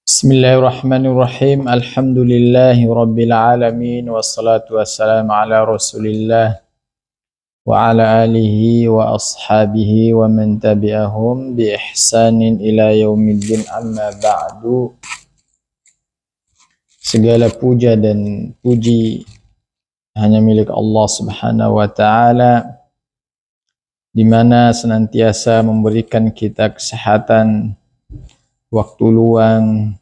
Bismillahirrahmanirrahim. Alhamdulillahi rabbil alamin wassalatu wassalamu ala Rasulillah wa ala alihi wa ashabihi wa man tabi'ahum bi ihsanin ila yaumiddin, amma ba'du. Segala puja dan puji hanya milik Allah Subhanahu wa taala, di mana senantiasa memberikan kita kesehatan, waktu luang,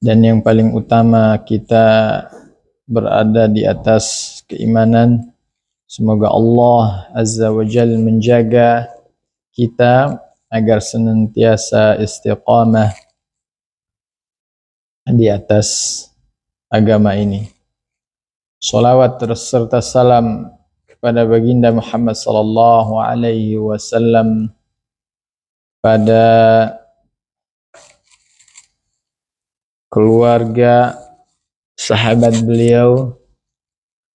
dan yang paling utama kita berada di atas keimanan. Semoga Allah Azza wa Jal menjaga kita agar senantiasa istiqamah di atas agama ini. Salawat serta salam kepada baginda Muhammad sallallahu alaihi wasallam, pada keluarga, sahabat beliau,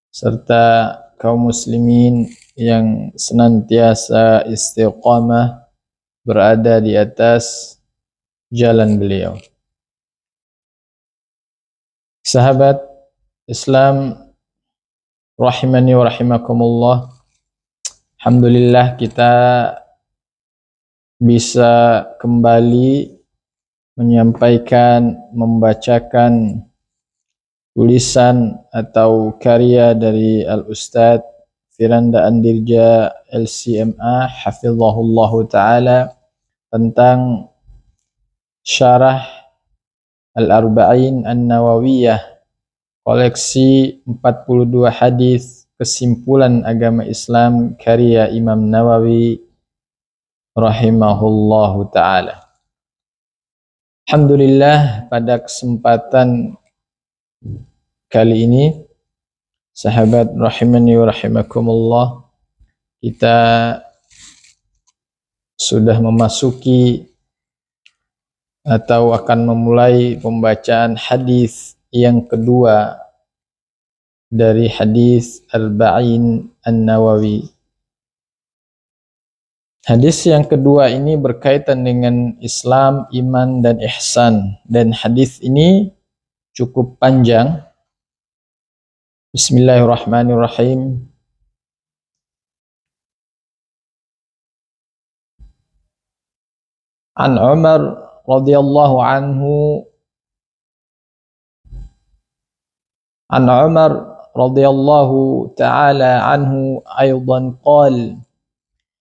serta kaum muslimin yang senantiasa istiqamah berada di atas jalan beliau. Sahabat Islam rahimani wa rahimakumullah, alhamdulillah kita bisa kembali menyampaikan, membacakan tulisan atau karya dari Al-Ustadz Firanda Andirja LCMA hafizahullahu ta'ala tentang syarah Al-Arba'in An-Nawawiyah, koleksi 42 hadis kesimpulan agama Islam karya Imam Nawawi rahimahullahu ta'ala. Alhamdulillah, pada kesempatan kali ini, sahabat rahimani wa rahimakumullah, kita sudah memasuki atau akan memulai pembacaan hadis yang kedua dari hadis Arba'in An-Nawawi. Hadis yang kedua ini berkaitan dengan Islam, iman, dan ihsan. Dan hadis ini cukup panjang. Bismillahirrahmanirrahim. An Umar radhiyallahu anhu, An Umar radhiyallahu ta'ala anhu aydan qala: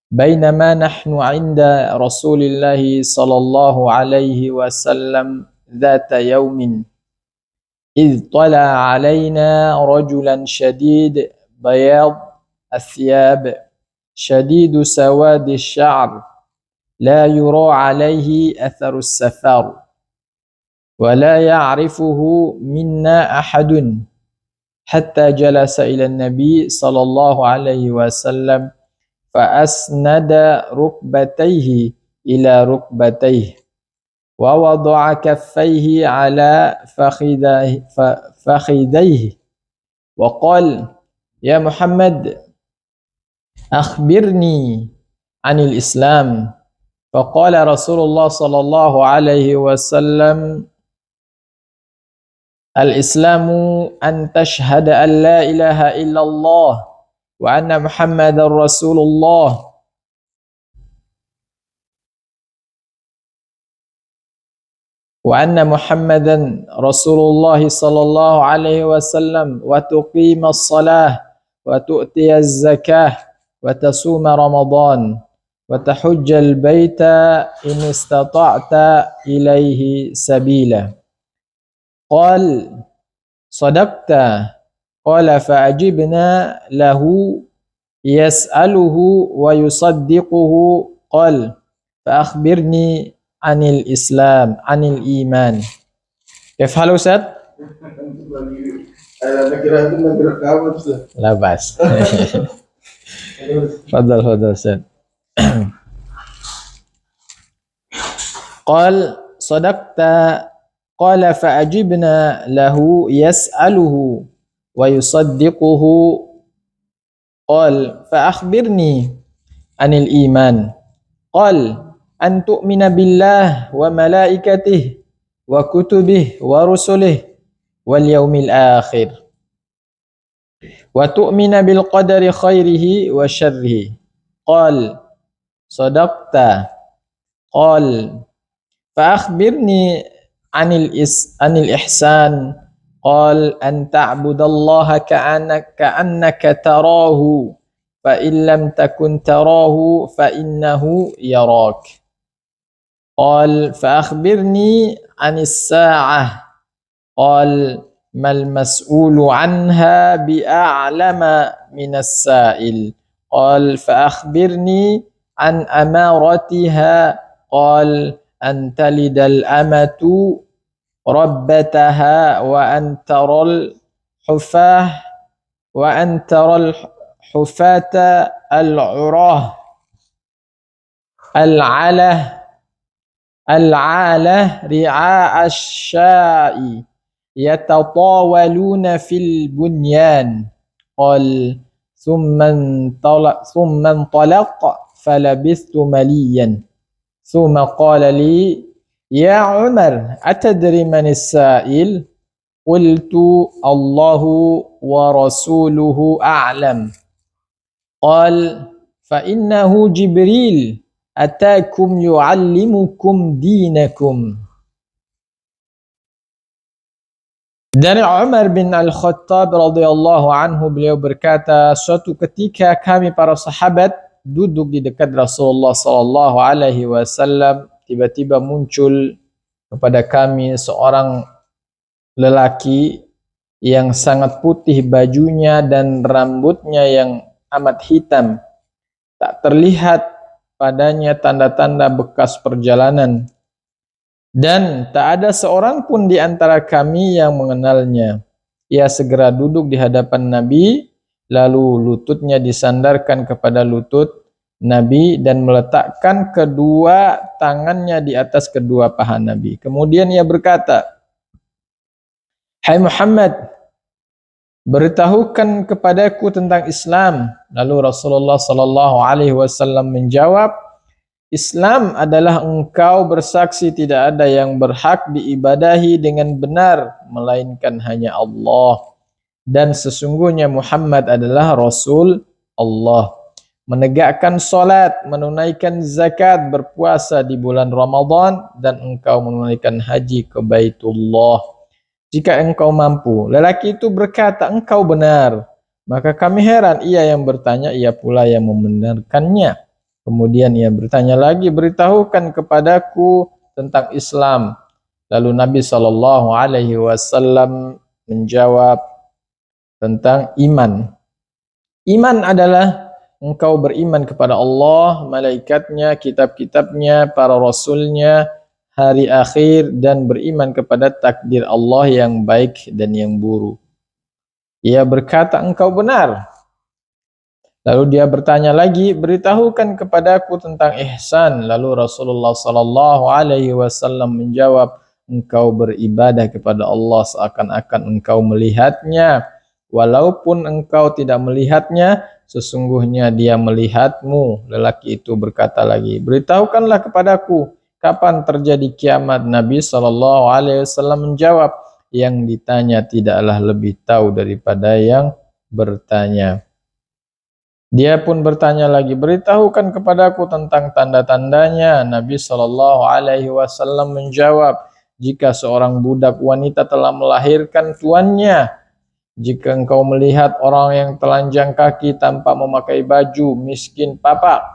بينما نحن عند رسول الله صلى الله عليه وسلم ذات يوم إذ طلع علينا رجلا شديد بياض الثياب شديد سواد الشعر لا يرى عليه أثر السفر ولا يعرفه منا أحد حتى جلس إلى النبي صلى الله عليه وسلم فأسند ركبتيه إلى ركبتيه ووضع كفيه على فخذيه وقال: يا محمد أخبرني عن الإسلام. فقال رسول الله صلى الله عليه وسلم: الإسلام أن تشهد أن لا إله إلا الله وأن محمد رسول الله وأن محمدا رسول الله صلى الله عليه وسلم وتقيم الصلاة وتؤتي الزكاة وتصوم رمضان وتحج البيت إن استطعت إليه سبيلا. قال: صدقت. قال: فأجبنا له يسأله ويصدقه. قال: فأخبرني عن الإسلام عن الإيمان. كيف حال أستاذ؟ لا بأس. تفضل أستاذ. قال: صدقت. قال: فأجبنا له يسأله ويصدقه. قال: فأخبرني عن الإيمان. قال: أن تؤمن بالله وملائكته wa kutubihi wa rusulihi wal yaumil akhir wa tu'mina bil qadari khairihi wa syarrihi. Qal sadaqta. Qal fa akhbirni anil ihsan. Qal an ta'budallaha ka'annaka tarahu fa in lam takun tarahu fa innahu yarak. Qal fa akhbirni anis sa'ah. Qal mal mas'ulu anha bi'a'lama minas sa'il. Qal fa akhbirni an amaratiha. Qal an talidal amatu rabbataha wa an taral hufata al-urah al-alah ri'a asy-sya'i yatatawaluna fil bunyan. Qal thumma talaq falabistu maliyan thumma qala li ya Umar atadri manis sa'il. Qultu Allahu wa rasuluhu a'lam. Qal fa innahu Jibril atakum yu'allimukum dinakum. Dari Umar bin Al-Khattab radhiyallahu anhu, beliau berkata, suatu ketika kami para sahabat duduk di dekat Rasulullah sallallahu alaihi wasallam, tiba-tiba muncul kepada kami seorang lelaki yang sangat putih bajunya dan rambutnya yang amat hitam. Tak terlihat padanya tanda-tanda bekas perjalanan. Dan tak ada seorang pun di antara kami yang mengenalnya. Ia segera duduk di hadapan Nabi, lalu lututnya disandarkan kepada lutut Nabi dan meletakkan kedua tangannya di atas kedua paha Nabi. Kemudian ia berkata, "Hai Muhammad, beritahukan kepadaku tentang Islam." Lalu Rasulullah sallallahu alaihi wasallam menjawab, "Islam adalah engkau bersaksi tidak ada yang berhak diibadahi dengan benar melainkan hanya Allah, dan sesungguhnya Muhammad adalah Rasul Allah. Menegakkan salat, menunaikan zakat, berpuasa di bulan Ramadan, dan engkau menunaikan haji ke Baitullah jika engkau mampu." Lelaki itu berkata, "Engkau benar." Maka kami heran, ia yang bertanya, ia pula yang membenarkannya. Kemudian ia bertanya lagi, "Beritahukan kepadaku tentang Islam." Lalu Nabi sallallahu alaihi wasallam menjawab tentang iman. Iman adalah engkau beriman kepada Allah, malaikatnya, kitab-kitabnya, para rasulnya, hari akhir, dan beriman kepada takdir Allah yang baik dan yang buruk. Ia berkata, "Engkau benar." Lalu dia bertanya lagi, "Beritahukan kepadaku tentang ihsan." Lalu Rasulullah sallallahu alaihi wasallam menjawab, "Engkau beribadah kepada Allah seakan-akan engkau melihatnya, walaupun engkau tidak melihatnya, sesungguhnya dia melihatmu." Lelaki itu berkata lagi, "Beritahukanlah kepadaku kapan terjadi kiamat." Nabi sallallahu alaihi wasallam menjawab, "Yang ditanya tidaklah lebih tahu daripada yang bertanya." Dia pun bertanya lagi, "Beritahukan kepadaku tentang tanda-tandanya." Nabi sallallahu alaihi wasallam menjawab, "Jika seorang budak wanita telah melahirkan tuannya, jika engkau melihat orang yang telanjang kaki tanpa memakai baju, miskin papak,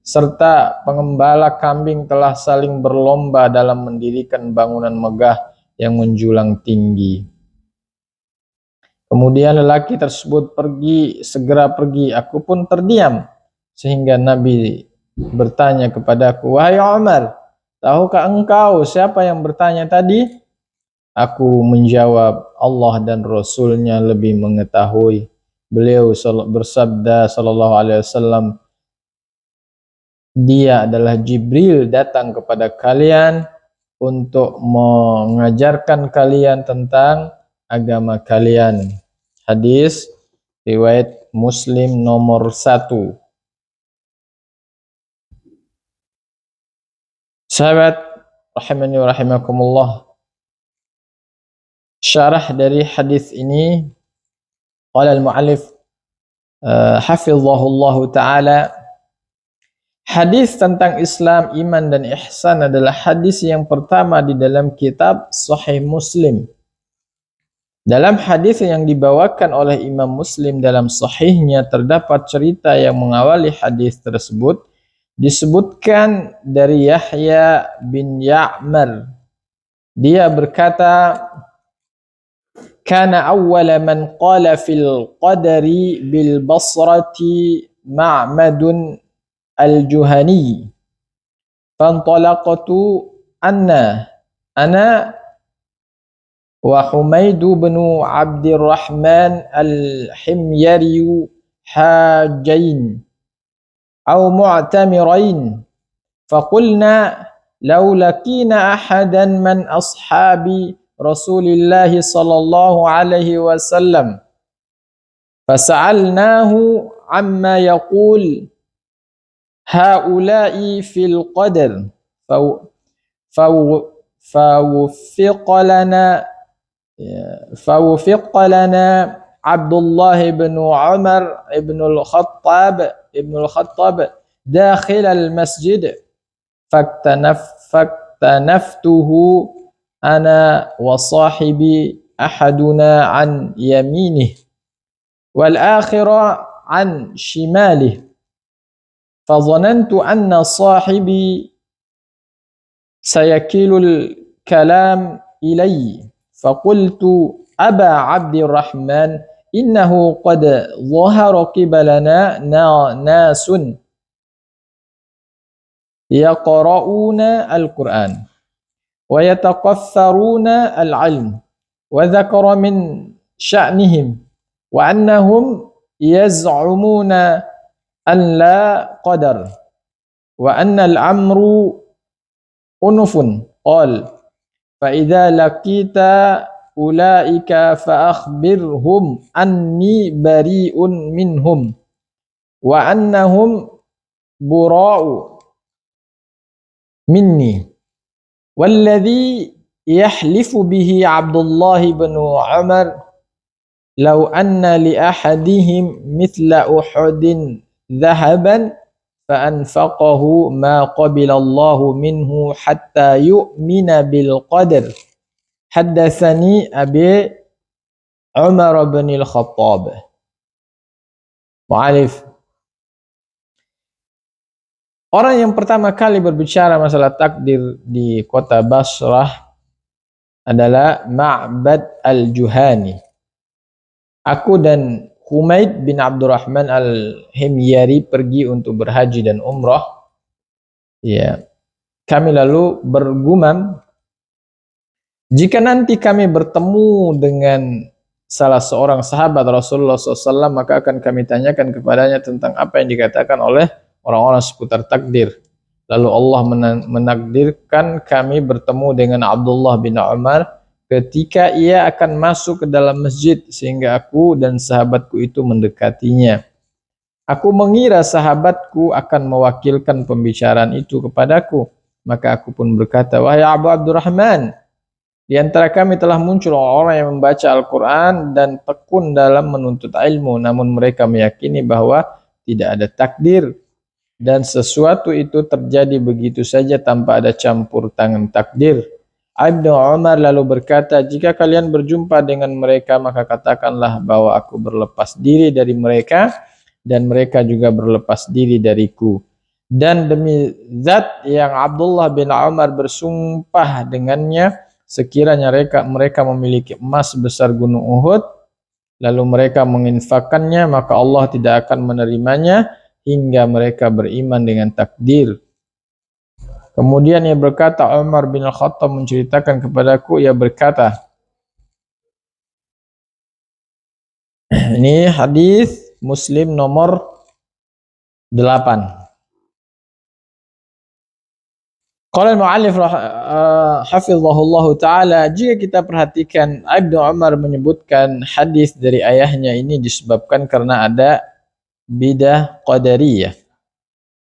serta pengembala kambing telah saling berlomba dalam mendirikan bangunan megah yang menjulang tinggi." Kemudian lelaki tersebut segera pergi. Aku pun terdiam. Sehingga Nabi bertanya kepadaku, "Wahai Umar, tahukah engkau siapa yang bertanya tadi?" Aku menjawab, "Allah dan Rasulnya lebih mengetahui." Beliau bersabda sallallahu alaihi wasallam, "Dia adalah Jibril datang kepada kalian untuk mengajarkan kalian tentang agama kalian." Hadis riwayat Muslim nomor 1. Sahabat rahimani wa rahimakumullah. Syarah dari hadis ini, qala al-mu'allif hafizahullahu ta'ala, hadis tentang Islam, iman dan ihsan adalah hadis yang pertama di dalam kitab Sahih Muslim. Dalam hadis yang dibawakan oleh Imam Muslim dalam sahihnya terdapat cerita yang mengawali hadis tersebut. Disebutkan dari Yahya bin Ya'mar. Dia berkata, kana awwala man qala fil qadari bil Basrati Ma'madun al-Juhani. Fantalaqtu ana wa Humaid bin Abdurrahman al-Himyari hajain aw mu'tamirain faqulna law laqina ahadan man ashabi Rasulillah sallallahu alaihi wasallam fasa'alnahu amma yaqul haula'i fil qadar فوفق لنا عبد الله بن عمر بن الخطاب داخل المسجد فاكتنفته أنا وصاحبي أحدنا عن يمينه والآخر عن شماله فظننت أن صاحبي سيكيل الكلام إلي فقلت أبا عبد الرحمن إنه قد ظهر قبلنا ناس يقرؤون القرآن ويتقفرون العلم وذكر من شأنهم وأنهم يزعمون أن لا قدر وأن الأمر أنف قال فإذا لقيت أولئك فأخبرهم أني بريء منهم وأنهم براء مني والذي يحلف به عبد الله بن عمر لو أن لأحدهم مثل أحد ذهبا فأنفقه ما قبل الله منه حتى يؤمن بالقدر حدثني أبي عمر بن الخطاب. Mu'alif, orang yang pertama kali berbicara masalah takdir di kota Basrah adalah Ma'bad al-Juhani. Aku dan Humaid bin Abdurrahman al-Himyari pergi untuk berhaji dan umrah. Ya, kami lalu bergumam, jika nanti kami bertemu dengan salah seorang sahabat Rasulullah SAW, maka akan kami tanyakan kepadanya tentang apa yang dikatakan oleh orang-orang seputar takdir. Lalu Allah menakdirkan kami bertemu dengan Abdullah bin Umar ketika ia akan masuk ke dalam masjid, sehingga aku dan sahabatku itu mendekatinya. Aku mengira sahabatku akan mewakilkan pembicaraan itu kepadaku. Maka aku pun berkata, wahai Abu Abdurrahman, di antara kami telah muncul orang yang membaca Al-Quran dan tekun dalam menuntut ilmu, namun mereka meyakini bahwa tidak ada takdir dan sesuatu itu terjadi begitu saja tanpa ada campur tangan takdir. Ibnu Umar lalu berkata, jika kalian berjumpa dengan mereka, maka katakanlah bahwa aku berlepas diri dari mereka dan mereka juga berlepas diri dariku. Dan demi zat yang Abdullah bin Umar bersumpah dengannya, sekiranya mereka memiliki emas sebesar gunung Uhud, lalu mereka menginfakkannya, maka Allah tidak akan menerimanya hingga mereka beriman dengan takdir. Kemudian ia berkata, Umar bin Khattab menceritakan kepadaku, ia berkata, ini hadis Muslim nomor 8. Qala al-mu'allif hafizahullahu ta'ala, jika kita perhatikan, Ibnu Umar menyebutkan hadis dari ayahnya ini disebabkan karena ada bidah qadariyah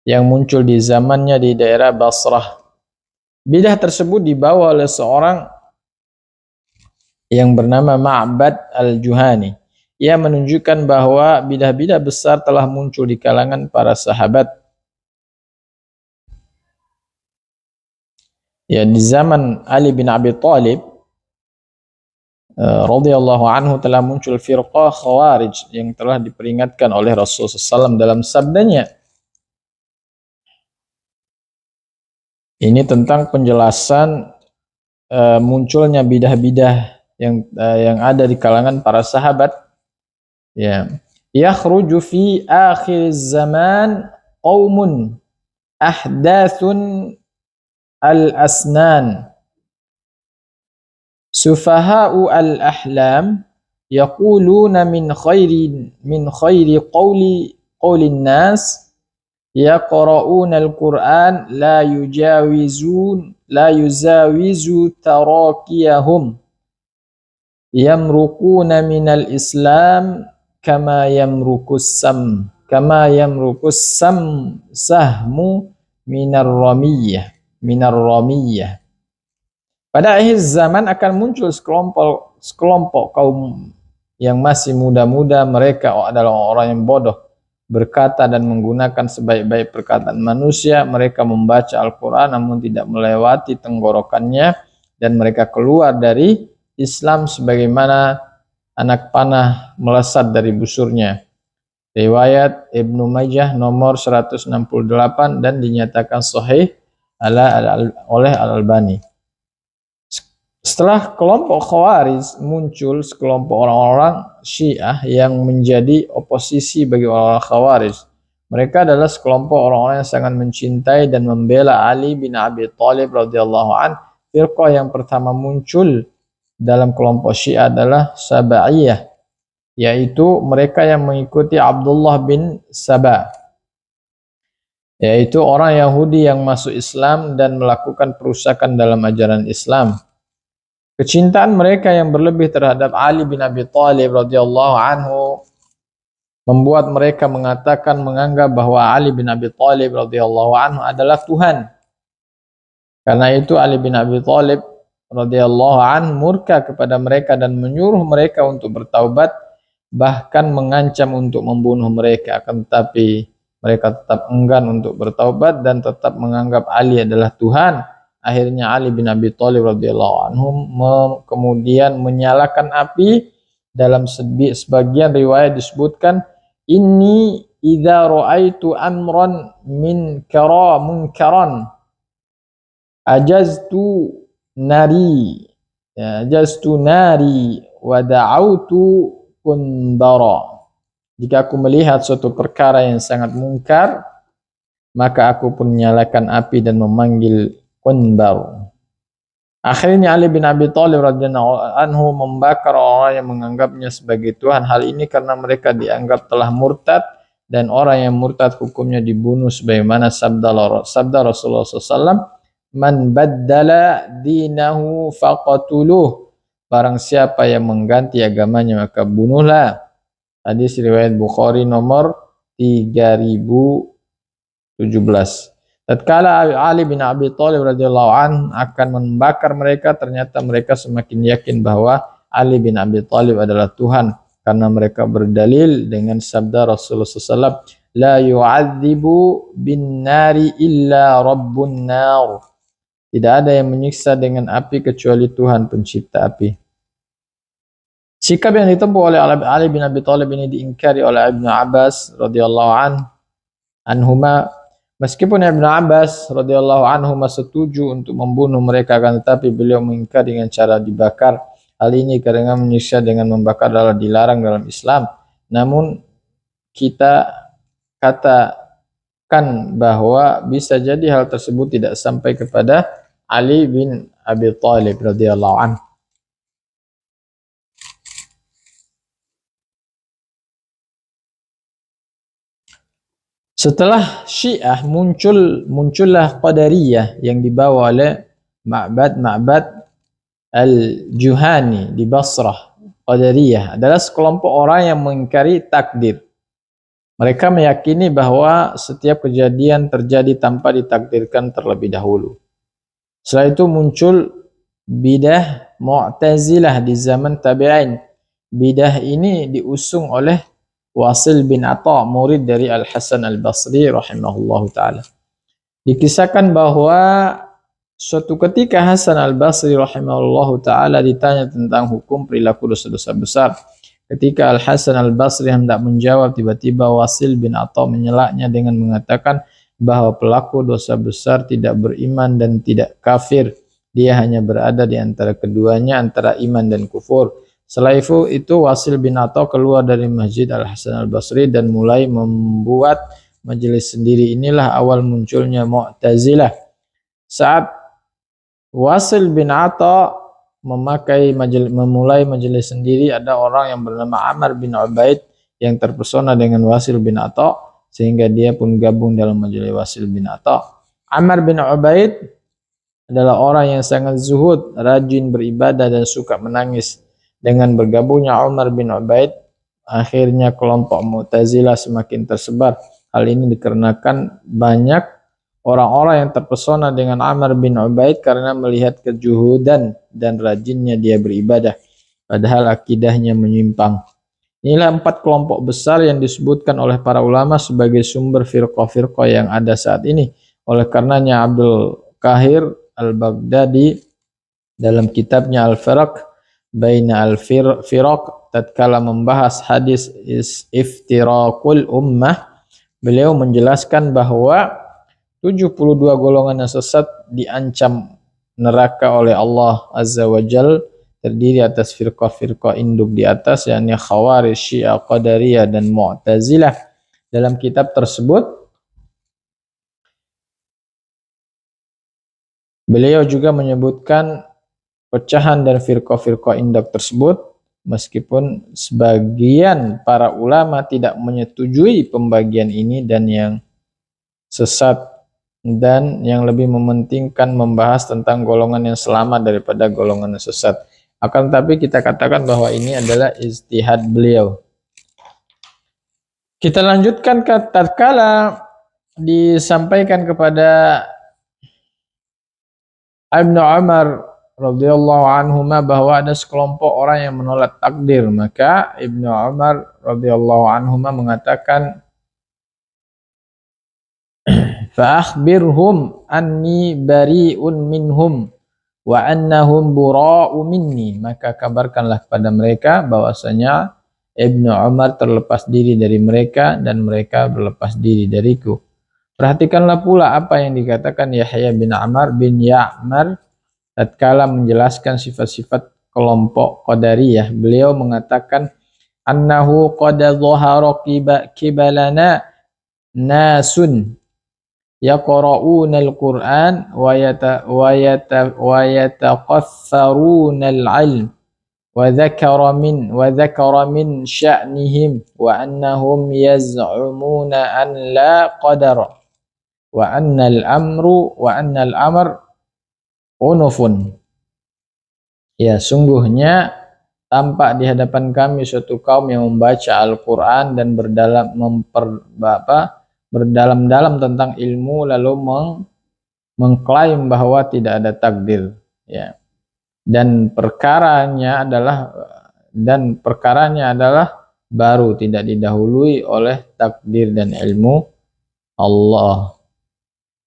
yang muncul di zamannya di daerah Basrah. Bidah tersebut dibawa oleh seorang yang bernama Ma'bad al-Juhani. Ia menunjukkan bahwa bidah-bidah besar telah muncul di kalangan para sahabat. Ya, di zaman Ali bin Abi Thalib radhiyallahu anhu telah muncul firqah Khawarij yang telah diperingatkan oleh Rasulullah SAW dalam sabdanya. Ini tentang penjelasan munculnya bidah-bidah yang ada di kalangan para sahabat. Ya, yakhruju fi akhir zaman qaumun ahdathun al-asnan sufaha'u al-ahlam yaquluna min khairi qawlin nas yaqra'una al-Qur'an la yuzawizu tarakiyahum yamruquna minal islam kama yamruqus sahmu minar ramiyah. Pada akhir zaman akan muncul sekelompok kaum yang masih muda-muda, mereka adalah orang yang bodoh, berkata dan menggunakan sebaik-baik perkataan manusia. Mereka membaca Al-Quran namun tidak melewati tenggorokannya, dan mereka keluar dari Islam sebagaimana anak panah melesat dari busurnya. Riwayat Ibnu Majah nomor 168 dan dinyatakan sahih oleh Al-Albani. Setelah kelompok Khawarij, muncul sekelompok orang-orang Syiah yang menjadi oposisi bagi orang-orang Khawarij. Mereka adalah sekelompok orang-orang yang sangat mencintai dan membela Ali bin Abi Thalib radhiyallahu an. Firqah yang pertama muncul dalam kelompok Syiah adalah Saba'iyah, yaitu mereka yang mengikuti Abdullah bin Saba, yaitu orang Yahudi yang masuk Islam dan melakukan perusakan dalam ajaran Islam. Kecintaan mereka yang berlebih terhadap Ali bin Abi Thalib radhiyallahu anhu membuat mereka menganggap bahwa Ali bin Abi Thalib radhiyallahu anhu adalah Tuhan. Karena itu Ali bin Abi Thalib radhiyallahu anhu murka kepada mereka dan menyuruh mereka untuk bertaubat, bahkan mengancam untuk membunuh mereka. Akan tetapi mereka tetap enggan untuk bertaubat dan tetap menganggap Ali adalah Tuhan. Akhirnya Ali bin Abi Thalib radhiyallahu anhu kemudian menyalakan api. Dalam sebagian riwayat disebutkan, inni idza ra'aitu amran munkaran ajaztu nari wa da'autu kundara. Jika aku melihat suatu perkara yang sangat mungkar, maka aku pun menyalakan api dan memanggil kundar. Akhirnya Ali bin Abi Thalib radhiyallahu anhu membakar orang yang menganggapnya sebagai Tuhan. Hal ini karena mereka dianggap telah murtad, dan orang yang murtad hukumnya dibunuh sebagaimana sabda Rasulullah SAW, man baddala dinahu faqatuluh. Barang siapa yang mengganti agamanya maka bunuhlah. Hadis riwayat Bukhari nomor 3017. Tatkala Ali bin Abi Thalib radhiyallahu an akan membakar mereka, ternyata mereka semakin yakin bahwa Ali bin Abi Thalib adalah Tuhan, karena mereka berdalil dengan sabda Rasulullah SAW, la yu'adzibu bin nari illa rabbun nar. Tidak ada yang menyiksa dengan api kecuali Tuhan pencipta api. Sikap yang ditempuh oleh Ali bin Abi Thalib ini diingkari oleh Ibnu Abbas radhiyallahu anhuma. Meskipun Ibnu Abbas radhiyallahu anhu setuju untuk membunuh mereka, akan tetapi beliau mengingkari dengan cara dibakar. Hal ini karena menyiksa dengan membakar adalah dilarang dalam Islam. Namun kita katakan bahwa bisa jadi hal tersebut tidak sampai kepada Ali bin Abi Thalib radhiyallahu anhu. Setelah Syiah muncullah Qadariyah yang dibawa oleh Ma'bad al-Juhani di Basrah. Qadariyah adalah sekelompok orang yang mengingkari takdir. Mereka meyakini bahwa setiap kejadian terjadi tanpa ditakdirkan terlebih dahulu. Setelah itu muncul bidah Mu'tazilah di zaman tabi'in. Bidah ini diusung oleh Wasil bin Atha, murid dari Al-Hasan Al-Basri rahimahullahu taala. Dikisahkan bahwa suatu ketika Hasan Al-Basri rahimahullahu taala ditanya tentang hukum perilaku dosa-dosa besar. Ketika Al-Hasan Al-Basri hendak menjawab, tiba-tiba Wasil bin Atha menyelaknya dengan mengatakan bahwa pelaku dosa besar tidak beriman dan tidak kafir. Dia hanya berada di antara keduanya, antara iman dan kufur. Setelah itu Wasil bin Atha keluar dari Masjid Al-Hasan Al-Basri dan mulai membuat majelis sendiri. Inilah awal munculnya Mu'tazilah. Saat Wasil bin Atha memulai majelis sendiri, ada orang yang bernama Amr bin Ubaid yang terpesona dengan Wasil bin Atha sehingga dia pun gabung dalam majelis Wasil bin Atha. Amr bin Ubaid adalah orang yang sangat zuhud, rajin beribadah dan suka menangis. Dengan bergabungnya Umar bin Ubaid, akhirnya kelompok Mu'tazilah semakin tersebar. Hal ini dikarenakan banyak orang-orang yang terpesona dengan Amr bin Ubaid karena melihat kejuhudan dan rajinnya dia beribadah, padahal akidahnya menyimpang. Inilah 4 kelompok besar yang disebutkan oleh para ulama sebagai sumber firqah-firqah yang ada saat ini. Oleh karenanya Abdul Qahir Al-Baghdadi dalam kitabnya Al-Firaq Baina Al-Firaq tatkala membahas hadis iftiraqul ummah, beliau menjelaskan bahwa 72 golongan yang sesat diancam neraka oleh Allah Azza wa Jal, terdiri atas firqah-firqah induk di atas, yakni Khawarij, Syiah, Qadariyah, dan Mu'tazilah. Dalam kitab tersebut, beliau juga menyebutkan pecahan dan firqah-firqah induk tersebut, meskipun sebagian para ulama tidak menyetujui pembagian ini dan yang sesat, dan yang lebih mementingkan membahas tentang golongan yang selamat daripada golongan yang sesat. Akan tetapi kita katakan bahwa ini adalah ijtihad beliau. Kita lanjutkan ke tatkala disampaikan kepada Ibnu Umar radhiyallahu anhuma bahwa ada sekelompok orang yang menolak takdir, maka Ibnu Umar radhiyallahu anhuma mengatakan, "Fa'akhbirhum anni bari'un minhum wa annahum bura'u minni." Maka kabarkanlah kepada mereka bahwasanya Ibnu Umar terlepas diri dari mereka dan mereka berlepas diri dariku. Perhatikanlah pula apa yang dikatakan Yahya bin Ammar bin Ya'mar tatkala menjelaskan sifat-sifat kelompok Qadariyah. Beliau mengatakan, "Annahu qad dhahara kibalana nasun yaqra'una al-Qur'an wa yataqaffaruna al-'ilm wa dhakara min sya'nihim wa annahum yaz'umuna an la qadara wa anna al-amr unufun." Ya, sungguhnya tampak di hadapan kami suatu kaum yang membaca Al-Quran dan berdalam-dalam tentang ilmu, lalu mengklaim bahwa tidak ada takdir, ya, dan perkaranya adalah baru, tidak didahului oleh takdir dan ilmu Allah.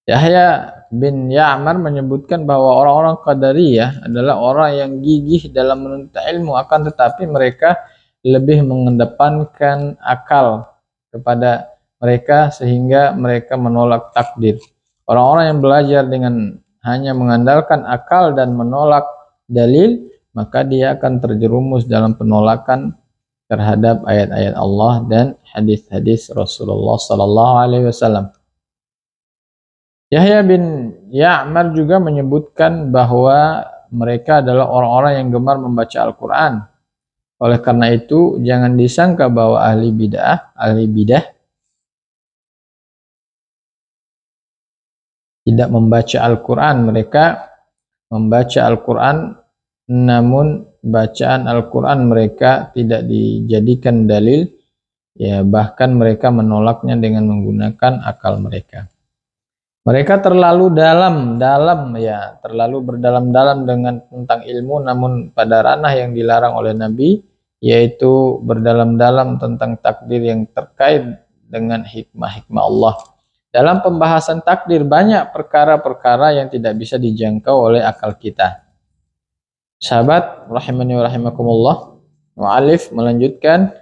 Yahya bin Ya'mar menyebutkan bahwa orang-orang Qadariyah adalah orang yang gigih dalam menuntut ilmu, akan tetapi mereka lebih mengedepankan akal kepada mereka sehingga mereka menolak takdir. Orang-orang yang belajar dengan hanya mengandalkan akal dan menolak dalil, maka dia akan terjerumus dalam penolakan terhadap ayat-ayat Allah dan hadis-hadis Rasulullah sallallahu alaihi wasallam. Yahya bin Ya'mar juga menyebutkan bahwa mereka adalah orang-orang yang gemar membaca Al-Quran. Oleh karena itu, jangan disangka bahwa ahli bidah tidak membaca Al-Quran. Mereka membaca Al-Quran, namun bacaan Al-Quran mereka tidak dijadikan dalil, ya, bahkan mereka menolaknya dengan menggunakan akal mereka. Mereka terlalu dalam ya, terlalu berdalam-dalam dengan tentang ilmu, namun pada ranah yang dilarang oleh Nabi, yaitu berdalam-dalam tentang takdir yang terkait dengan hikmah-hikmah Allah. Dalam pembahasan takdir banyak perkara-perkara yang tidak bisa dijangkau oleh akal kita. Sahabat rahimani wa rahimakumullah, mu'alif melanjutkan,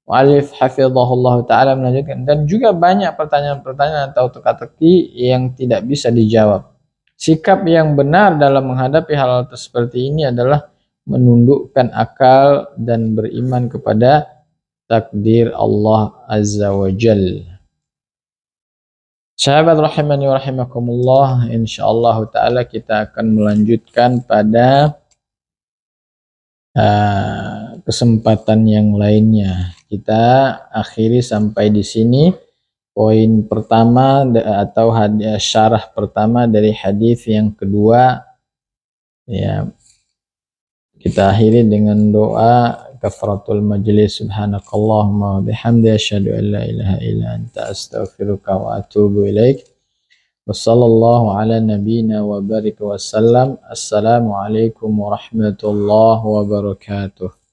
mu'alif hafizahullah ta'ala melanjutkan, dan juga banyak pertanyaan-pertanyaan atau teka-teki yang tidak bisa dijawab. Sikap yang benar dalam menghadapi hal seperti ini adalah menundukkan akal dan beriman kepada takdir Allah Azza wa Jal. Sahabat rahimani wa rahimakumullah, insyaallah ta'ala kita akan melanjutkan pada kesempatan yang lainnya. Kita akhiri sampai di sini poin pertama atau syarah pertama dari hadis yang kedua. Ya, kita akhiri dengan doa kafaratul majlis. Subhanakallahumma wa bihamdika asyhadu an la ilaha illa anta astaghfiruka wa atubu ilaik. Wassallallahu ala nabiyyina wa barika wasallam. Assalamualaikum warahmatullahi wabarakatuh.